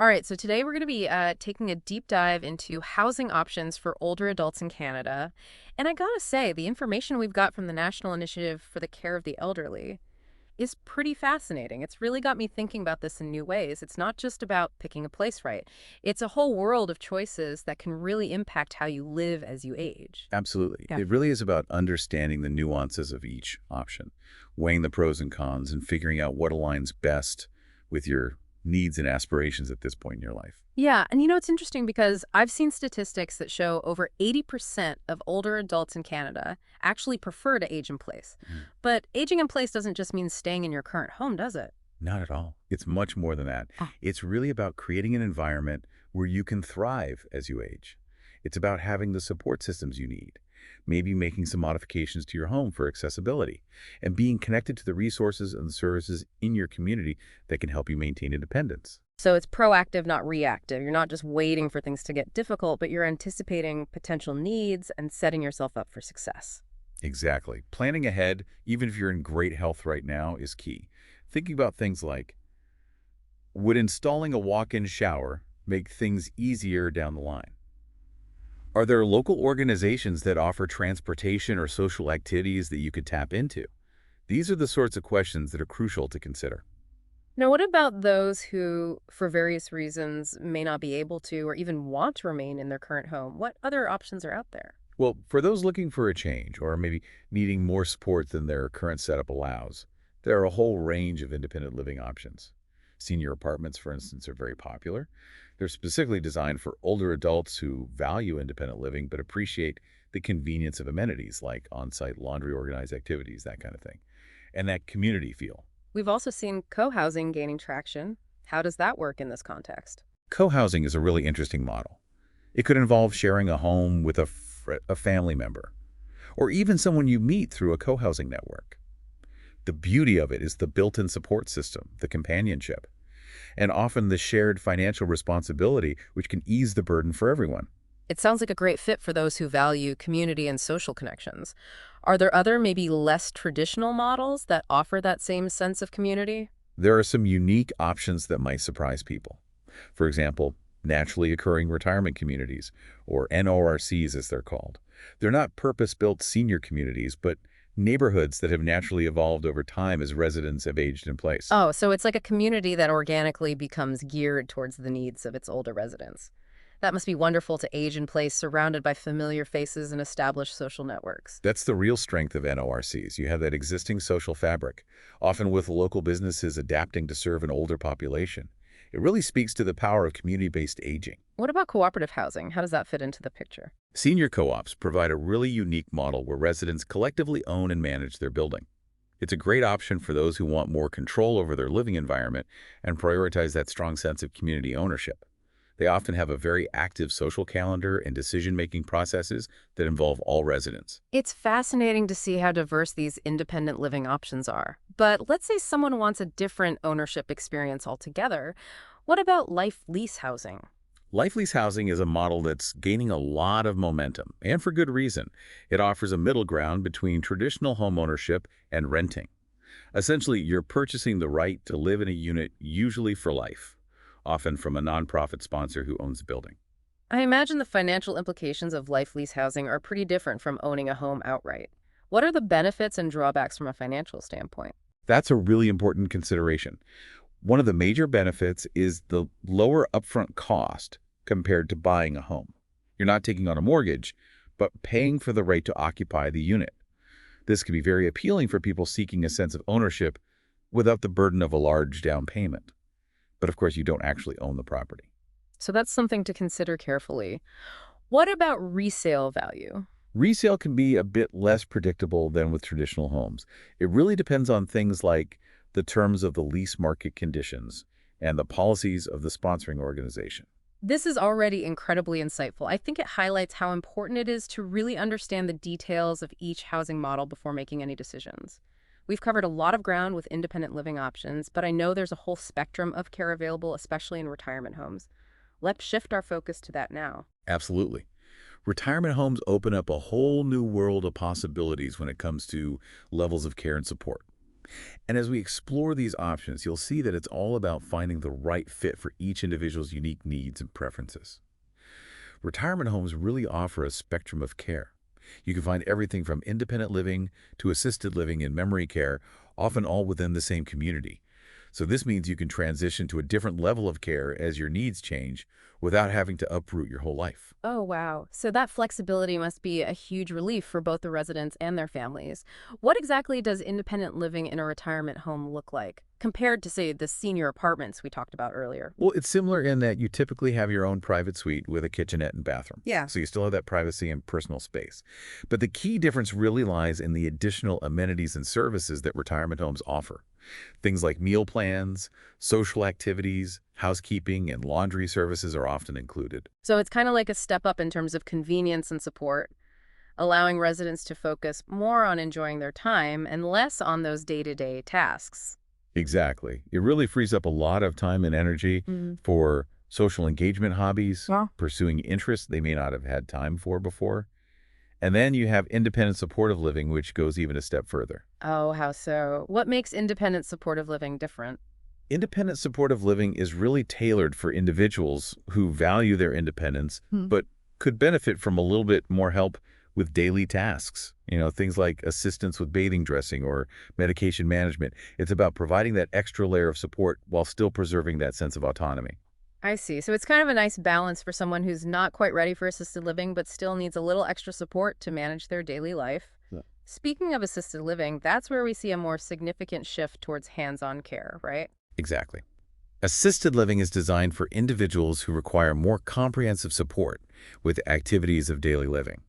All right, so today we're going to be taking a deep dive into housing options for older adults in Canada. And I gotta say, the information we've got from the National Initiative for the Care of the Elderly is pretty fascinating. It's really got me thinking about this in new ways. It's not just about picking a place right, it's a whole world of choices that can really impact how you live as you age. Absolutely. Yeah. It really is about understanding the nuances of each option, weighing the pros and cons, and figuring out what aligns best with your needs and aspirations at this point in your life. Yeah, and it's interesting because I've seen statistics that show over 80% of older adults in Canada actually prefer to age in place. Mm. But aging in place doesn't just mean staying in your current home, does it? Not at all. It's much more than that. Ah. It's really about creating an environment where you can thrive as you age. It's about having the support systems you need, maybe making some modifications to your home for accessibility, and being connected to the resources and the services in your community that can help you maintain independence. So it's proactive, not reactive. You're not just waiting for things to get difficult, but you're anticipating potential needs and setting yourself up for success. Exactly. Planning ahead, even if you're in great health right now, is key. Thinking about things like, would installing a walk-in shower make things easier down the line? Are there local organizations that offer transportation or social activities that you could tap into? These are the sorts of questions that are crucial to consider. Now, what about those who, for various reasons, may not be able to or even want to remain in their current home? What other options are out there? Well, for those looking for a change or maybe needing more support than their current setup allows, there are a whole range of independent living options. Senior apartments, for instance, are very popular. They're specifically designed for older adults who value independent living but appreciate the convenience of amenities like on-site laundry organized activities, that kind of thing, and that community feel. We've also seen co-housing gaining traction. How does that work in this context? Co-housing is a really interesting model. It could involve sharing a home with a family member, or even someone you meet through a co-housing network. The beauty of it is the built-in support system, the companionship, and often the shared financial responsibility, which can ease the burden for everyone. It sounds like a great fit for those who value community and social connections. Are there other, maybe less traditional models that offer that same sense of community? There are some unique options that might surprise people. For example, naturally occurring retirement communities, or NORCs as they're called. They're not purpose-built senior communities, but neighborhoods that have naturally evolved over time as residents have aged in place. Oh, so it's like a community that organically becomes geared towards the needs of its older residents. That must be wonderful to age in place, surrounded by familiar faces and established social networks. That's the real strength of NORCs. You have that existing social fabric, often with local businesses adapting to serve an older population. It really speaks to the power of community-based aging. What about cooperative housing? How does that fit into the picture? Senior co-ops provide a really unique model where residents collectively own and manage their building. It's a great option for those who want more control over their living environment and prioritize that strong sense of community ownership. They often have a very active social calendar and decision-making processes that involve all residents. It's fascinating to see how diverse these independent living options are. But let's say someone wants a different ownership experience altogether. What about life lease housing? Life lease housing is a model that's gaining a lot of momentum, and for good reason. It offers a middle ground between traditional homeownership and renting. Essentially, you're purchasing the right to live in a unit, usually for life, often from a nonprofit sponsor who owns the building. I imagine the financial implications of life lease housing are pretty different from owning a home outright. What are the benefits and drawbacks from a financial standpoint? That's a really important consideration. One of the major benefits is the lower upfront cost compared to buying a home. You're not taking on a mortgage, but paying for the right to occupy the unit. This can be very appealing for people seeking a sense of ownership without the burden of a large down payment. But of course, you don't actually own the property. So that's something to consider carefully. What about resale value? Resale can be a bit less predictable than with traditional homes. It really depends on things like the terms of the lease market conditions and the policies of the sponsoring organization. This is already incredibly insightful. I think it highlights how important it is to really understand the details of each housing model before making any decisions. We've covered a lot of ground with independent living options, but I know there's a whole spectrum of care available, especially in retirement homes. Let's shift our focus to that now. Absolutely. Retirement homes open up a whole new world of possibilities when it comes to levels of care and support. And as we explore these options, you'll see that it's all about finding the right fit for each individual's unique needs and preferences. Retirement homes really offer a spectrum of care. You can find everything from independent living to assisted living and memory care, often all within the same community. So this means you can transition to a different level of care as your needs change without having to uproot your whole life. Oh, wow. So that flexibility must be a huge relief for both the residents and their families. What exactly does independent living in a retirement home look like compared to, say, the senior apartments we talked about earlier? Well, it's similar in that you typically have your own private suite with a kitchenette and bathroom. Yeah. So you still have that privacy and personal space. But the key difference really lies in the additional amenities and services that retirement homes offer. Things like meal plans, social activities, housekeeping, and laundry services are often included. So it's kind of like a step up in terms of convenience and support, allowing residents to focus more on enjoying their time and less on those day-to-day tasks. Exactly. It really frees up a lot of time and energy Mm. for social engagement hobbies, Well, pursuing interests they may not have had time for before. And then you have independent supportive living, which goes even a step further. oh, how so? What makes independent supportive living different? Independent supportive living is really tailored for individuals who value their independence, Hmm. but could benefit from a little bit more help with daily tasks. Things like assistance with bathing dressing or medication management. It's about providing that extra layer of support while still preserving that sense of autonomy. I see. So it's kind of a nice balance for someone who's not quite ready for assisted living, but still needs a little extra support to manage their daily life. Yeah. Speaking of assisted living, that's where we see a more significant shift towards hands-on care, right? Exactly. Assisted living is designed for individuals who require more comprehensive support with activities of daily living.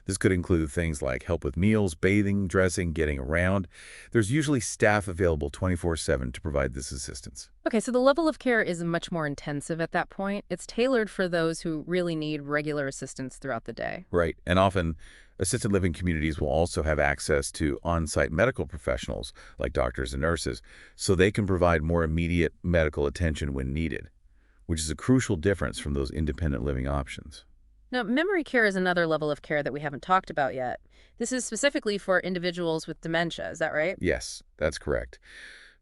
This could include things like help with meals, bathing, dressing, getting around. There's usually staff available 24/7 to provide this assistance. Okay, so the level of care is much more intensive at that point. It's tailored for those who really need regular assistance throughout the day. Right. And often, assisted living communities will also have access to on-site medical professionals like doctors and nurses, so they can provide more immediate medical attention when needed, which is a crucial difference from those independent living options. Now, memory care is another level of care that we haven't talked about yet. This is specifically for individuals with dementia, is that right? Yes, that's correct.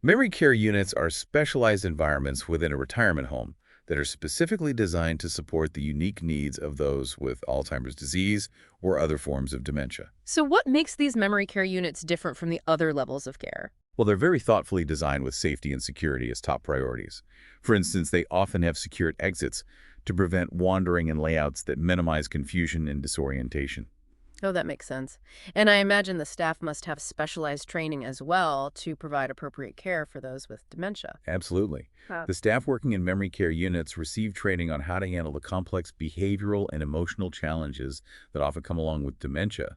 Memory care units are specialized environments within a retirement home that are specifically designed to support the unique needs of those with Alzheimer's disease or other forms of dementia. So what makes these memory care units different from the other levels of care? Well, they're very thoughtfully designed with safety and security as top priorities. For instance, they often have secured exits to prevent wandering and layouts that minimize confusion and disorientation. Oh, that makes sense. And I imagine the staff must have specialized training as well to provide appropriate care for those with dementia. Absolutely. Wow. The staff working in memory care units receive training on how to handle the complex behavioral and emotional challenges that often come along with dementia.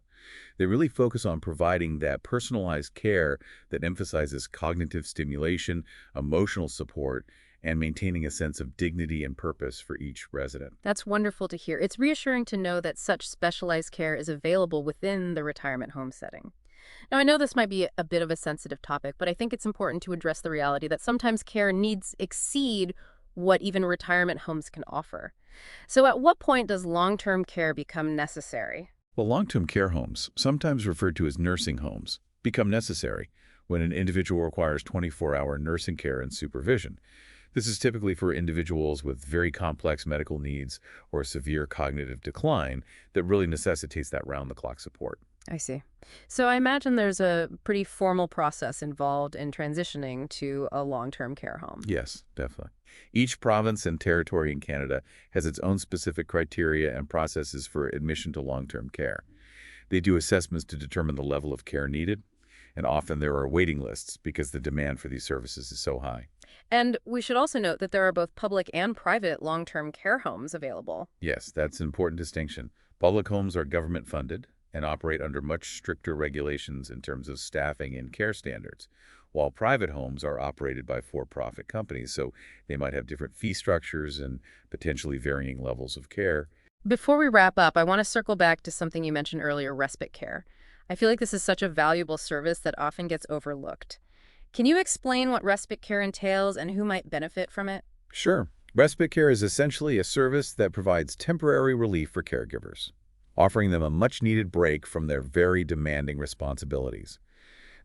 They really focus on providing that personalized care that emphasizes cognitive stimulation, emotional support, and maintaining a sense of dignity and purpose for each resident. That's wonderful to hear. It's reassuring to know that such specialized care is available within the retirement home setting. Now, I know this might be a bit of a sensitive topic, but I think it's important to address the reality that sometimes care needs exceed what even retirement homes can offer. So at what point does long-term care become necessary? Well, long-term care homes, sometimes referred to as nursing homes, become necessary when an individual requires 24-hour nursing care and supervision. This is typically for individuals with very complex medical needs or severe cognitive decline that really necessitates that round-the-clock support. I see. So I imagine there's a pretty formal process involved in transitioning to a long-term care home. Yes, definitely. Each province and territory in Canada has its own specific criteria and processes for admission to long-term care. They do assessments to determine the level of care needed, and often there are waiting lists because the demand for these services is so high. And we should also note that there are both public and private long-term care homes available. Yes, that's an important distinction. Public homes are government-funded and operate under much stricter regulations in terms of staffing and care standards, while private homes are operated by for-profit companies, so they might have different fee structures and potentially varying levels of care. Before we wrap up, I want to circle back to something you mentioned earlier, respite care. I feel like this is such a valuable service that often gets overlooked. Can you explain what respite care entails and who might benefit from it? Sure. Respite care is essentially a service that provides temporary relief for caregivers, offering them a much-needed break from their very demanding responsibilities.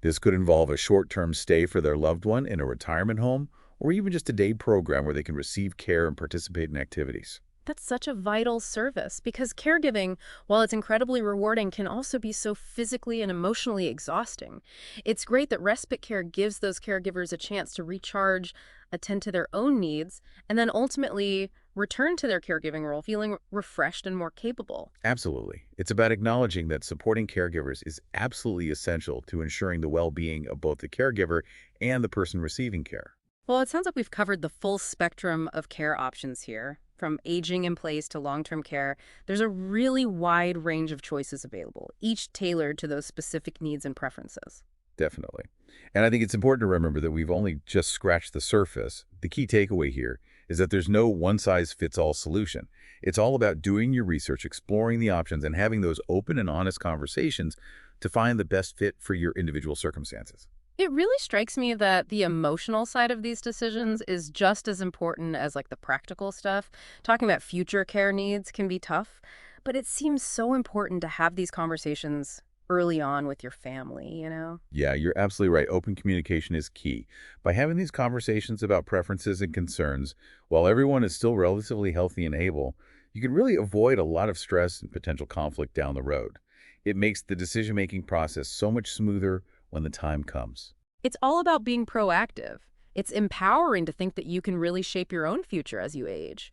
This could involve a short-term stay for their loved one in a retirement home, or even just a day program where they can receive care and participate in activities. That's such a vital service because caregiving, while it's incredibly rewarding, can also be so physically and emotionally exhausting. It's great that respite care gives those caregivers a chance to recharge, attend to their own needs, and then ultimately return to their caregiving role feeling refreshed and more capable. Absolutely. It's about acknowledging that supporting caregivers is absolutely essential to ensuring the well-being of both the caregiver and the person receiving care. Well, it sounds like we've covered the full spectrum of care options here, from aging in place to long-term care. There's a really wide range of choices available, each tailored to those specific needs and preferences. Definitely. And I think it's important to remember that we've only just scratched the surface. The key takeaway here is that there's no one-size-fits-all solution. It's all about doing your research, exploring the options, and having those open and honest conversations to find the best fit for your individual circumstances. It really strikes me that the emotional side of these decisions is just as important as like the practical stuff. Talking about future care needs can be tough, but it seems so important to have these conversations early on with your family? Yeah, you're absolutely right. Open communication is key. By having these conversations about preferences and concerns, while everyone is still relatively healthy and able, you can really avoid a lot of stress and potential conflict down the road. It makes the decision-making process so much smoother when the time comes. It's all about being proactive. It's empowering to think that you can really shape your own future as you age.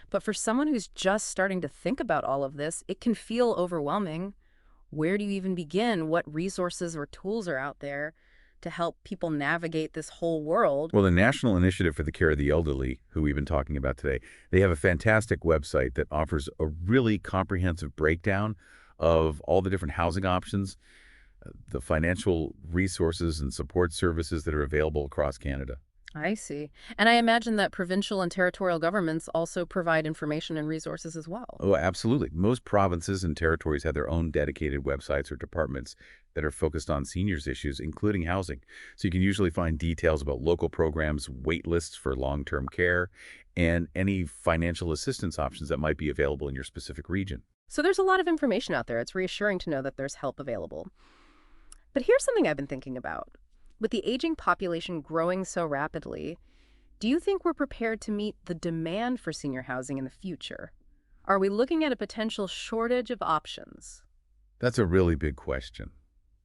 But for someone who's just starting to think about all of this, it can feel overwhelming. Where do you even begin? What resources or tools are out there to help people navigate this whole world? Well, the National Initiative for the Care of the Elderly, who we've been talking about today, they have a fantastic website that offers a really comprehensive breakdown of all the different housing options, the financial resources and support services that are available across Canada. I see. And I imagine that provincial and territorial governments also provide information and resources as well. Oh, absolutely. Most provinces and territories have their own dedicated websites or departments that are focused on seniors issues, including housing. So you can usually find details about local programs, wait lists for long-term care, and any financial assistance options that might be available in your specific region. So there's a lot of information out there. It's reassuring to know that there's help available. But here's something I've been thinking about. With the aging population growing so rapidly, do you think we're prepared to meet the demand for senior housing in the future? Are we looking at a potential shortage of options? That's a really big question,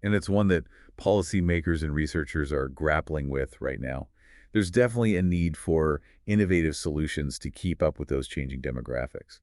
and it's one that policymakers and researchers are grappling with right now. There's definitely a need for innovative solutions to keep up with those changing demographics.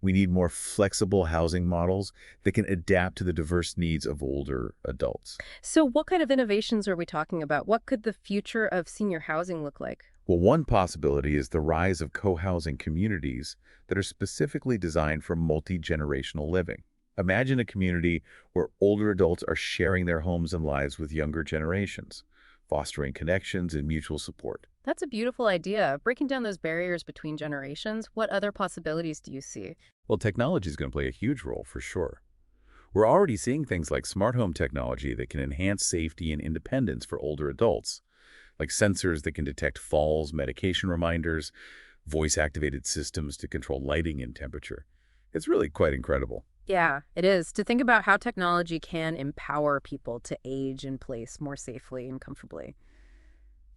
We need more flexible housing models that can adapt to the diverse needs of older adults. So, what kind of innovations are we talking about? What could the future of senior housing look like? Well, one possibility is the rise of co-housing communities that are specifically designed for multi-generational living. Imagine a community where older adults are sharing their homes and lives with younger generations, fostering connections and mutual support. That's a beautiful idea. Breaking down those barriers between generations, what other possibilities do you see? Well, technology is going to play a huge role for sure. We're already seeing things like smart home technology that can enhance safety and independence for older adults, like sensors that can detect falls, medication reminders, voice-activated systems to control lighting and temperature. It's really quite incredible. Yeah, it is. To think about how technology can empower people to age in place more safely and comfortably.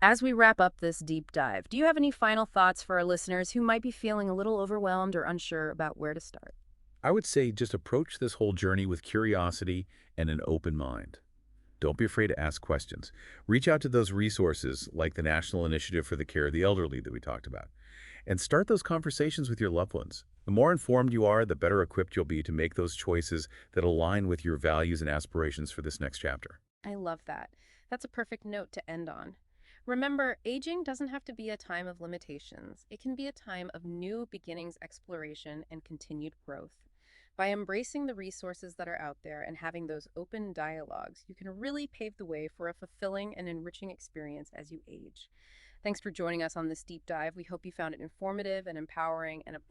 As we wrap up this deep dive, do you have any final thoughts for our listeners who might be feeling a little overwhelmed or unsure about where to start? I would say just approach this whole journey with curiosity and an open mind. Don't be afraid to ask questions. Reach out to those resources like the National Initiative for the Care of the Elderly that we talked about, and start those conversations with your loved ones. The more informed you are, the better equipped you'll be to make those choices that align with your values and aspirations for this next chapter. I love that. That's a perfect note to end on. Remember, aging doesn't have to be a time of limitations. It can be a time of new beginnings, exploration, and continued growth. By embracing the resources that are out there and having those open dialogues, you can really pave the way for a fulfilling and enriching experience as you age. Thanks for joining us on this deep dive. We hope you found it informative and empowering, and of